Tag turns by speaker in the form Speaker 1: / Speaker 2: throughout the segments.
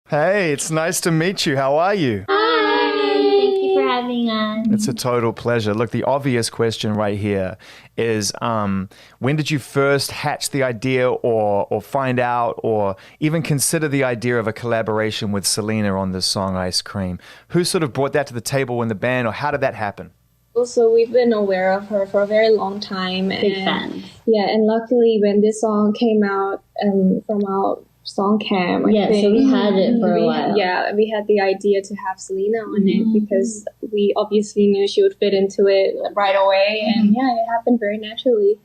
Speaker 1: Hey, it's nice to meet you. How are you?
Speaker 2: Hi, thank you for having us.
Speaker 1: It's a total pleasure. Look, the obvious question right here is when did you first hatch the idea or find out or even consider the idea of a collaboration with Selena on this song, Ice Cream? Who sort of brought that to the table in the band, or how did that happen?
Speaker 3: Also, we've been aware of her for a very long time.
Speaker 2: Big fans.
Speaker 3: Yeah, and luckily when this song came out from our song camp, I think,
Speaker 2: so we had it for a while.
Speaker 3: Yeah, we had the idea to have Selena on it because we obviously knew she would fit into it right away. And yeah, it happened very naturally.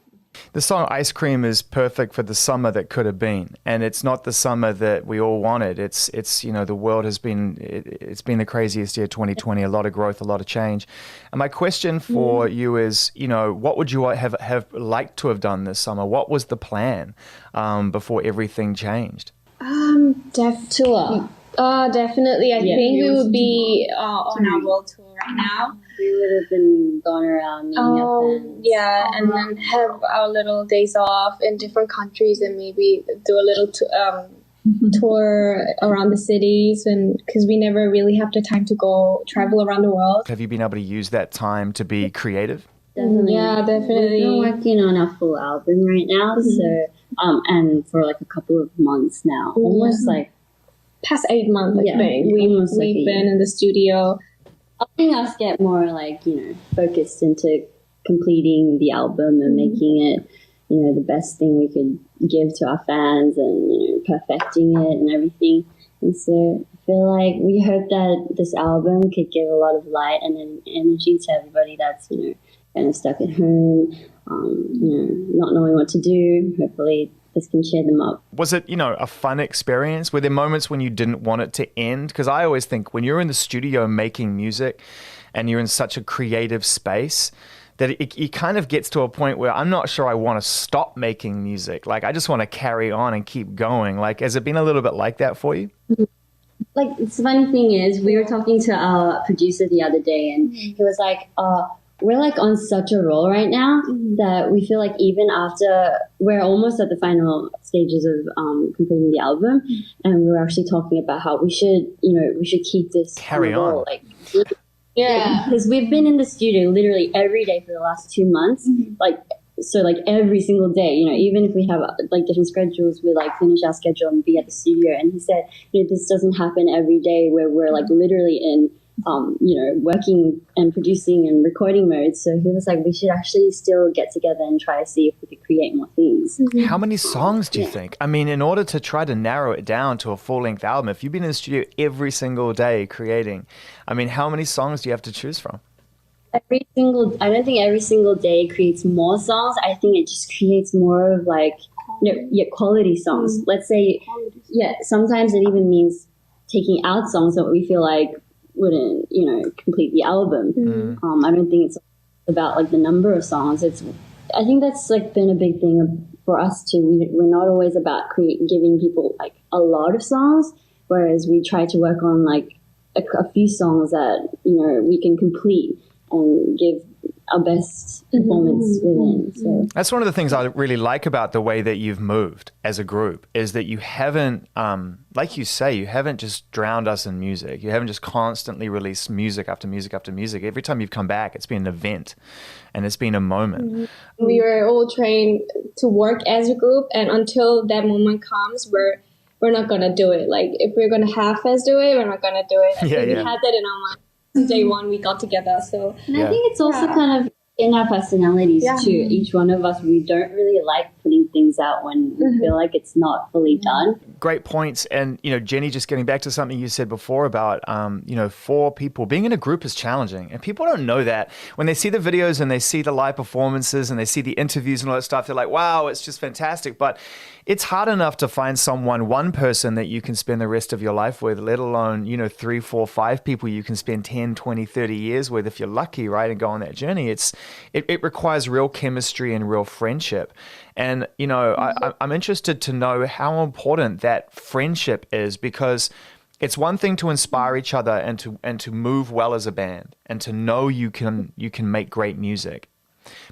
Speaker 1: The song Ice Cream is perfect for the summer that could have been, and it's not the summer that we all wanted. It's the world has been, it's been the craziest year, 2020, a lot of growth, a lot of change. And my question for you is, what would you have liked to have done this summer? What was the plan before everything changed?
Speaker 3: Tour. Definitely. I think we would be on our world tour right now.
Speaker 2: We would have been going around meeting our fans.
Speaker 3: Yeah, and then have our little days off in different countries and maybe do a little tour around the cities, because we never really have the time to go travel around the world.
Speaker 1: Have you been able to use that time to be creative?
Speaker 2: Definitely.
Speaker 3: Yeah, definitely.
Speaker 2: We're working on our full album right now, so and for like a couple of months now, almost like
Speaker 3: past 8 months, I think. We've been in the studio.
Speaker 2: Helping us get more focused into completing the album and making it, the best thing we could give to our fans and, perfecting it and everything. And so I feel like we hope that this album could give a lot of light and energy to everybody that's, kind of stuck at home, not knowing what to do. Hopefully this can cheer them up.
Speaker 1: Was it, a fun experience? Were there moments when you didn't want it to end? Because I always think when you're in the studio making music and you're in such a creative space, that it kind of gets to a point where I'm not sure I want to stop making music. Like, I just want to carry on and keep going. Like, has it been a little bit like that for you?
Speaker 2: Like, the funny thing is, we were talking to our producer the other day, and he was like, we're like on such a roll right now that we feel like even after we're almost at the final stages of completing the album, and we're actually talking about how we should keep this
Speaker 1: carry on.
Speaker 2: Like, because we've been in the studio literally every day for the last 2 months, like every single day. Even if we have like different schedules, we like finish our schedule and be at the studio. And he said, this doesn't happen every day where we're like literally in working and producing and recording mode. So he was like, we should actually still get together and try to see if we could create more things.
Speaker 1: How many songs do you think? I mean, in order to try to narrow it down to a full-length album, if you've been in the studio every single day creating, I mean, how many songs do you have to choose from?
Speaker 2: I don't think every single day creates more songs. I think it just creates more of like, quality songs. Let's say, sometimes it even means taking out songs that we feel like wouldn't complete the album. I don't think it's about like the number of songs. I think that's like been a big thing for us too. We're not always about giving people like a lot of songs, whereas we try to work on like a few songs that we can complete and give our best performance within. So
Speaker 1: that's one of the things I really like about the way that you've moved as a group, is that you haven't, like you say, you haven't just drowned us in music. You haven't just constantly released music after music after music. Every time you've come back, it's been an event and it's been a moment.
Speaker 3: We were all trained to work as a group, and until that moment comes, we're not gonna do it. Like, if we're gonna half-ass do it, we're not gonna do it. We had that in our mind. Day one we got together. So
Speaker 2: and I think it's also kind of in our personalities too. Each one of us, we don't really like putting things out when we feel like it's not fully done.
Speaker 1: Great points. And Jenny, just getting back to something you said before about for people, being in a group is challenging, and people don't know that. When they see the videos and they see the live performances and they see the interviews and all that stuff, they're like, wow, it's just fantastic. But it's hard enough to find one person that you can spend the rest of your life with, let alone, 3, 4, 5 people you can spend 10, 20, 30 years with if you're lucky, right, and go on that journey. It requires real chemistry and real friendship. And, I'm interested to know how important that friendship is, because it's one thing to inspire each other and to move well as a band and to know you can make great music.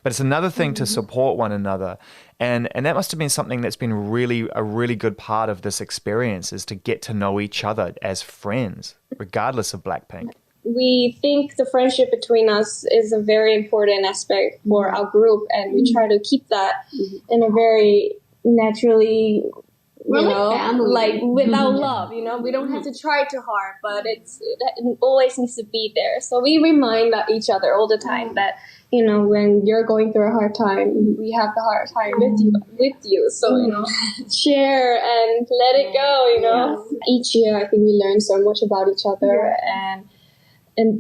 Speaker 1: but it's another thing to support one another. And that must have been something that's been a really good part of this experience, is to get to know each other as friends, regardless of BLACKPINK.
Speaker 3: We think the friendship between us is a very important aspect for our group, and we try to keep that in a very naturally, like without love, we don't have to try too hard, but it always needs to be there. So we remind each other all the time that, when you're going through a hard time, we have the hard time with you. So, share and let it go, Each year, I think we learn so much about each other, and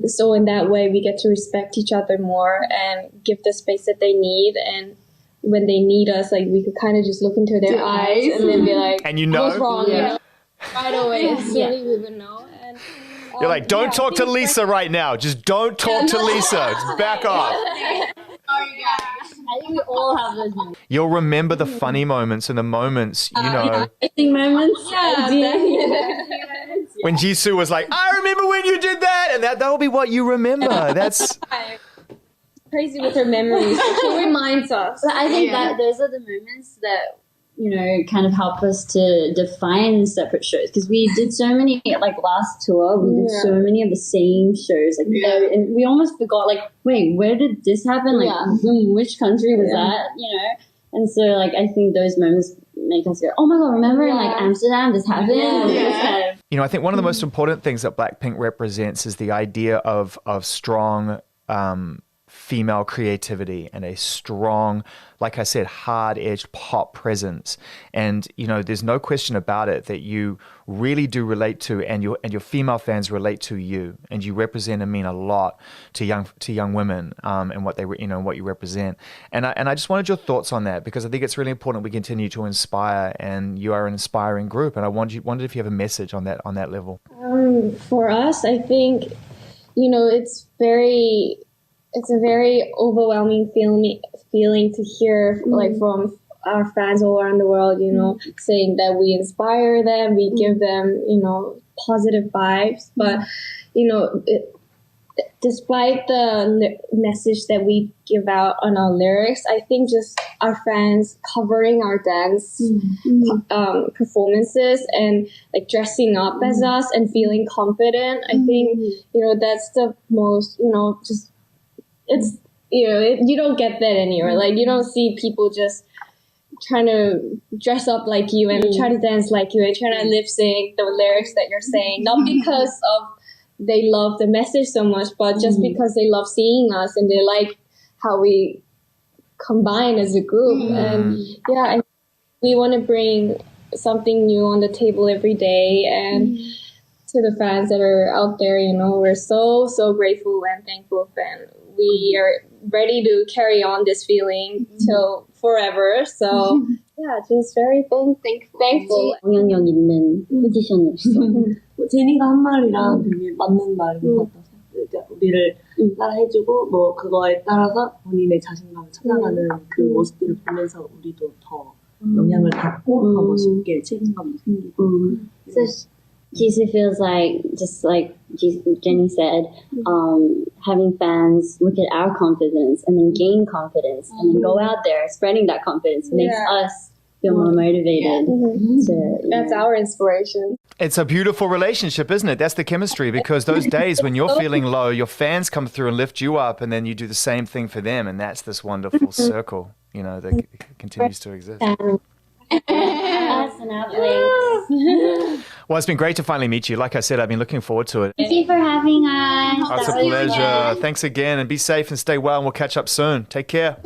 Speaker 3: so in that way, we get to respect each other more and give the space that they need. And when they need us, like, we could kind of just look into their eyes and then be like,
Speaker 1: and what's
Speaker 3: wrong? Right away, instantly we would know. And
Speaker 1: you're like, don't talk to Lisa right now. Just don't talk to Lisa. Just back off.
Speaker 2: I think we all have those moments.
Speaker 1: You'll remember the funny moments and the moments,
Speaker 2: Embarrassing moments.
Speaker 1: When Jisoo was like, I remember when you did that. And that'll be what you remember. That's
Speaker 3: crazy with her memories. She reminds us.
Speaker 2: But I think that those are the moments that, kind of help us to define separate shows. Because we did so many, like last tour, we did so many of the same shows. Like, and we almost forgot, like, wait, where did this happen? Like, which country was that? And so, like, I think those moments make us go, oh my God, remember in like Amsterdam, this happened?
Speaker 1: I think one of the most important things that BLACKPINK represents is the idea of strong female creativity and a strong, like I said, hard-edged pop presence. And, there's no question about it that you really do relate to, and your female fans relate to you, and you represent and mean a lot to young women, and what what you represent. And I just wanted your thoughts on that, because I think it's really important we continue to inspire, and you are an inspiring group. And I wondered if you have a message on that level.
Speaker 3: For us, I think, it's a very overwhelming feeling to hear, like, from our fans all around the world, saying that we inspire them, we give them, positive vibes. But, despite the message that we give out on our lyrics, I think just our fans covering our dance performances and, like, dressing up as us and feeling confident, I think, that's the most, just... It's, you don't get that anywhere. Like, you don't see people just trying to dress up like you and try to dance like you and trying to lip sync the lyrics that you're saying. Not because of they love the message so much, but just because they love seeing us and they like how we combine as a group. And we want to bring something new on the table every day. And to the fans that are out there, we're so grateful and thankful, and we are ready to carry on this feeling till forever. So just very thankful.
Speaker 2: 영향력 있는 포지션이었어.
Speaker 4: 제니가 한 말이랑 되게 맞는 말인 것 같아서, 그러니까 우리를 따라해주고 그거에 따라서 본인의 자신감을 찾아가는 그 모습들을 보면서 우리도 더 영향을 받고 더 멋있게 책임감도 생기고.
Speaker 2: Jisoo feels like, just like Jenny said, having fans look at our confidence and then gain confidence and then go out there spreading that confidence makes us feel more motivated.
Speaker 3: That's our inspiration.
Speaker 1: It's a beautiful relationship, isn't it? That's the chemistry, because those days when you're feeling low, your fans come through and lift you up, and then you do the same thing for them, and that's this wonderful circle, that continues to exist. Well, it's been great to finally meet you. Like I said, I've been looking forward to it.
Speaker 2: Thank you for having us.
Speaker 1: It's a pleasure. Thanks again, and be safe and stay well, and we'll catch up soon. Take care.